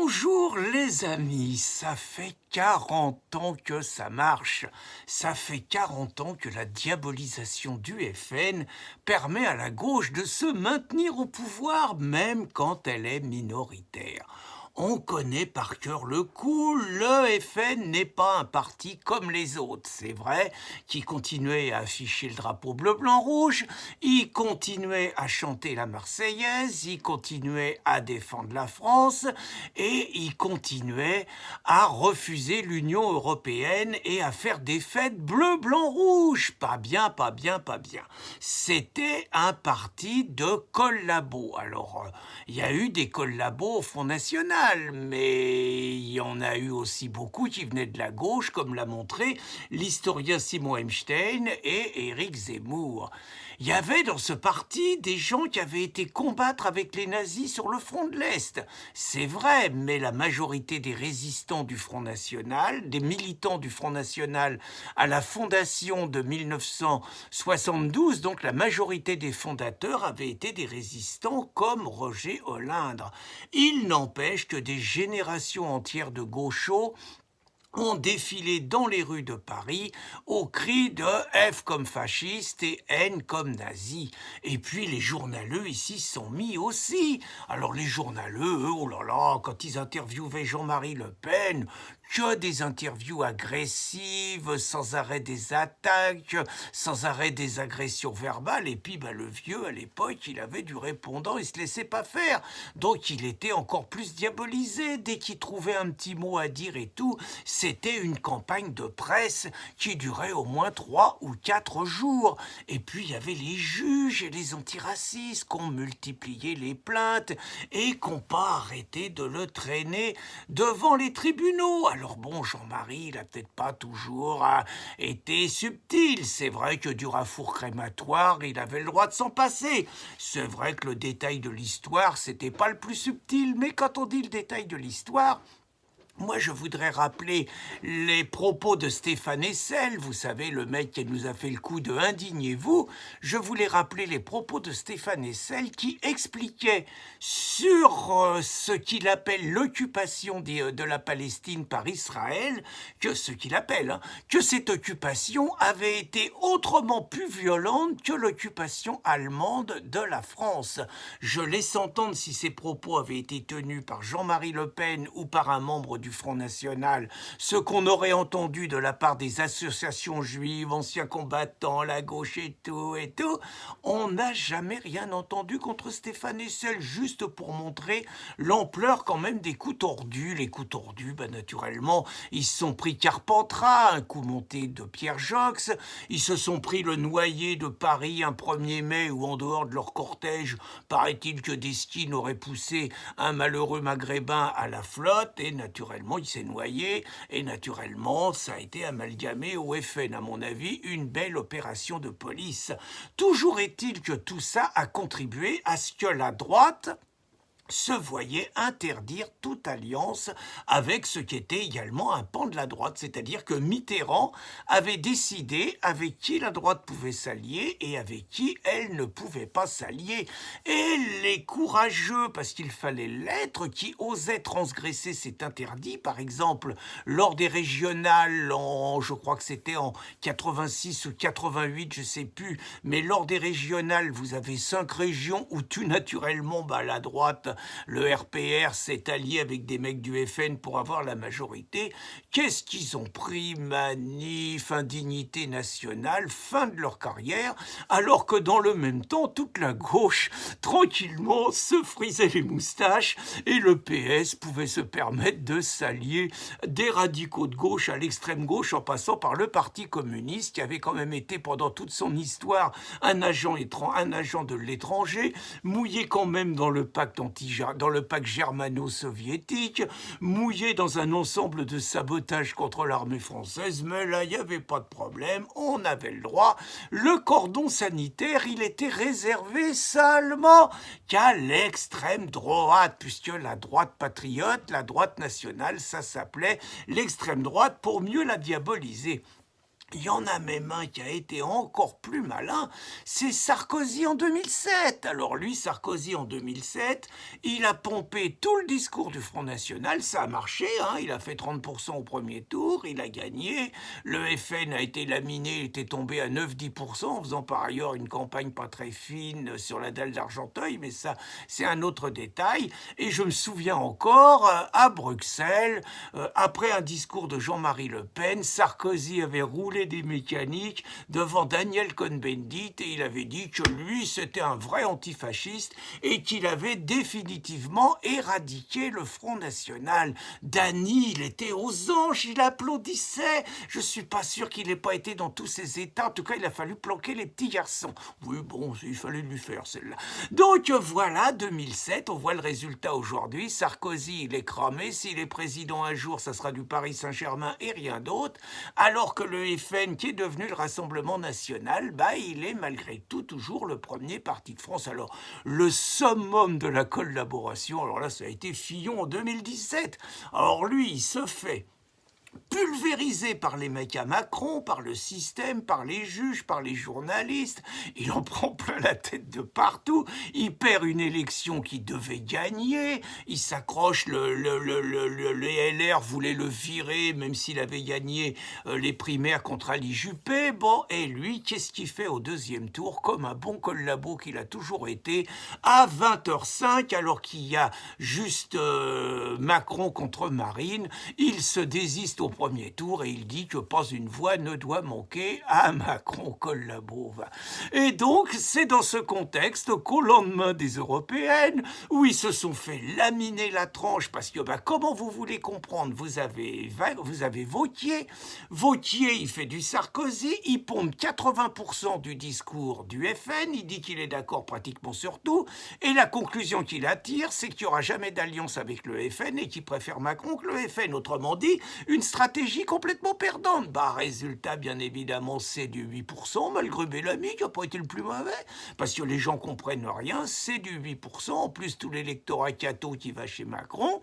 Bonjour les amis, ça fait 40 ans que ça marche. Ça fait 40 ans que la diabolisation du FN permet à la gauche de se maintenir au pouvoir même quand elle est minoritaire. On connaît par cœur le coup, le FN n'est pas un parti comme les autres, c'est vrai, qui continuait à afficher le drapeau bleu-blanc-rouge, il continuait à chanter la Marseillaise, il continuait à défendre la France et il continuait à refuser l'Union européenne et à faire des fêtes bleu-blanc-rouge. Pas bien, pas bien, pas bien. C'était un parti de collabos. Alors, il y a eu des collabos au Front National, mais il y en a eu aussi beaucoup qui venaient de la gauche, comme l'a montré l'historien Simon Einstein et Éric Zemmour. Il y avait dans ce parti des gens qui avaient été combattre avec les nazis sur le front de l'Est. C'est vrai, mais la majorité des résistants du Front National, des militants du Front National à la fondation de 1972, donc la majorité des fondateurs avaient été des résistants comme Roger Olindre. Il n'empêche que des générations entières de gauchos ont défilé dans les rues de Paris au cri de F comme fasciste et N comme nazi. Et puis les journaleux ici sont mis aussi. Alors les journaleux, eux, oh là là, quand ils interviewaient Jean-Marie Le Pen, que des interviews agressives, sans arrêt des attaques, sans arrêt des agressions verbales. Et puis le vieux, à l'époque, il avait du répondant, il se laissait pas faire. Donc il était encore plus diabolisé. Dès qu'il trouvait un petit mot à dire et tout, c'était une campagne de presse qui durait au moins 3 ou 4 jours. Et puis il y avait les juges et les antiracistes qui ont multiplié les plaintes et qui n'ont pas arrêté de le traîner devant les tribunaux. Alors bon, Jean-Marie, il n'a peut-être pas toujours été subtil. C'est vrai que du rafour crématoire, il avait le droit de s'en passer. C'est vrai que le détail de l'histoire, c'était pas le plus subtil, mais quand on dit le détail de l'histoire, moi, je voudrais rappeler les propos de Stéphane Hessel, vous savez, le mec qui nous a fait le coup de « indignez-vous ». Je voulais rappeler les propos de Stéphane Hessel qui expliquait sur ce qu'il appelle l'occupation de la Palestine par Israël, que ce qu'il appelle, que cette occupation avait été autrement plus violente que l'occupation allemande de la France. Je laisse entendre si ces propos avaient été tenus par Jean-Marie Le Pen ou par un membre du Front National, ce qu'on aurait entendu de la part des associations juives, anciens combattants, la gauche et tout, on n'a jamais rien entendu contre Stéphane Hessel, juste pour montrer l'ampleur quand même des coups tordus. Les coups tordus, naturellement, ils se sont pris Carpentras, un coup monté de Pierre Jox, ils se sont pris le noyer de Paris un 1er mai où en dehors de leur cortège, paraît-il que Desquines aurait poussé un malheureux maghrébin à la flotte et naturellement il s'est noyé et naturellement ça a été amalgamé au FN. À mon avis, une belle opération de police. Toujours est-il que tout ça a contribué à ce que la droite se voyait interdire toute alliance avec ce qui était également un pan de la droite, c'est-à-dire que Mitterrand avait décidé avec qui la droite pouvait s'allier et avec qui elle ne pouvait pas s'allier. Et les courageux, parce qu'il fallait l'être, qui osaient transgresser cet interdit, par exemple lors des régionales, je crois que c'était en 86 ou 88, je sais plus, mais lors des régionales, vous avez 5 régions où tout naturellement, la droite, le RPR s'est allié avec des mecs du FN pour avoir la majorité. Qu'est-ce qu'ils ont pris? Manif, indignité nationale, fin de leur carrière, alors que dans le même temps, toute la gauche, tranquillement, se frisait les moustaches et le PS pouvait se permettre de s'allier des radicaux de gauche à l'extrême gauche en passant par le Parti communiste qui avait quand même été pendant toute son histoire un agent de l'étranger, mouillé quand même dans le pacte germano-soviétique, mouillé dans un ensemble de sabotage contre l'armée française, mais là, il n'y avait pas de problème, on avait le droit. Le cordon sanitaire, il était réservé seulement qu'à l'extrême droite, puisque la droite patriote, la droite nationale, ça s'appelait l'extrême droite pour mieux la diaboliser. Il y en a même un qui a été encore plus malin, c'est Sarkozy en 2007. Alors lui, Sarkozy en 2007, il a pompé tout le discours du Front National, ça a marché, hein, il a fait 30% au premier tour, il a gagné, le FN a été laminé, il était tombé à 9-10%, en faisant par ailleurs une campagne pas très fine sur la dalle d'Argenteuil, mais ça, c'est un autre détail. Et je me souviens encore, à Bruxelles, après un discours de Jean-Marie Le Pen, Sarkozy avait roulé des mécaniques devant Daniel Cohn-Bendit et il avait dit que lui c'était un vrai antifasciste et qu'il avait définitivement éradiqué le Front National. Dany, il était aux anges, il applaudissait. Je suis pas sûr qu'il n'ait pas été dans tous ses états. En tout cas, il a fallu planquer les petits garçons. Oui, bon, il fallait lui faire celle-là. Donc voilà, 2007, on voit le résultat aujourd'hui. Sarkozy, il est cramé. S'il est président un jour, ça sera du Paris Saint-Germain et rien d'autre. Alors que le FN, qui est devenu le Rassemblement National, il est malgré tout toujours le premier parti de France. Alors, le summum de la collaboration, alors là, ça a été Fillon en 2017. Alors lui, il se fait pulvérisé par les mecs à Macron, par le système, par les juges, par les journalistes. Il en prend plein la tête de partout. Il perd une élection qu'il devait gagner. Il s'accroche, les LR voulaient le virer, même s'il avait gagné les primaires contre Ali Juppé. Bon, et lui, qu'est-ce qu'il fait au deuxième tour? Comme un bon collabo qu'il a toujours été, à 20h05, alors qu'il y a juste Macron contre Marine, il se désiste au premier tour et il dit que pas une voix ne doit manquer à Macron collabo. Et donc, c'est dans ce contexte qu'au lendemain des européennes, où ils se sont fait laminer la tranche, parce que comment vous voulez comprendre, vous avez Wauquiez, il fait du Sarkozy, il pompe 80% du discours du FN, il dit qu'il est d'accord pratiquement sur tout, et la conclusion qu'il attire, c'est qu'il n'y aura jamais d'alliance avec le FN et qu'il préfère Macron que le FN. Autrement dit, une stratégie complètement perdante. Résultat, bien évidemment, c'est du 8%, malgré Bellamy, qui n'a pas été le plus mauvais, parce que les gens comprennent rien, c'est du 8%, en plus tout l'électorat catho qui va chez Macron.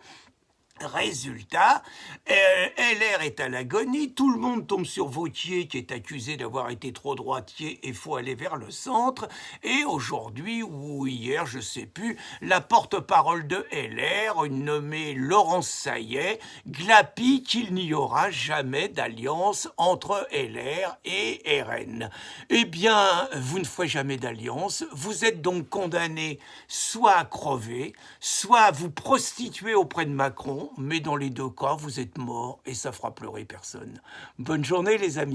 Résultat, LR est à l'agonie, tout le monde tombe sur Wauquiez qui est accusé d'avoir été trop droitier et faut aller vers le centre, et aujourd'hui ou hier, je sais plus, la porte-parole de LR, une nommée Laurence Saillet, glapit qu'il n'y aura jamais d'alliance entre LR et RN. Eh bien, vous ne ferez jamais d'alliance, vous êtes donc condamné soit à crever, soit à vous prostituer auprès de Macron, mais dans les deux cas, vous êtes mort et ça fera pleurer personne. Bonne journée les amis.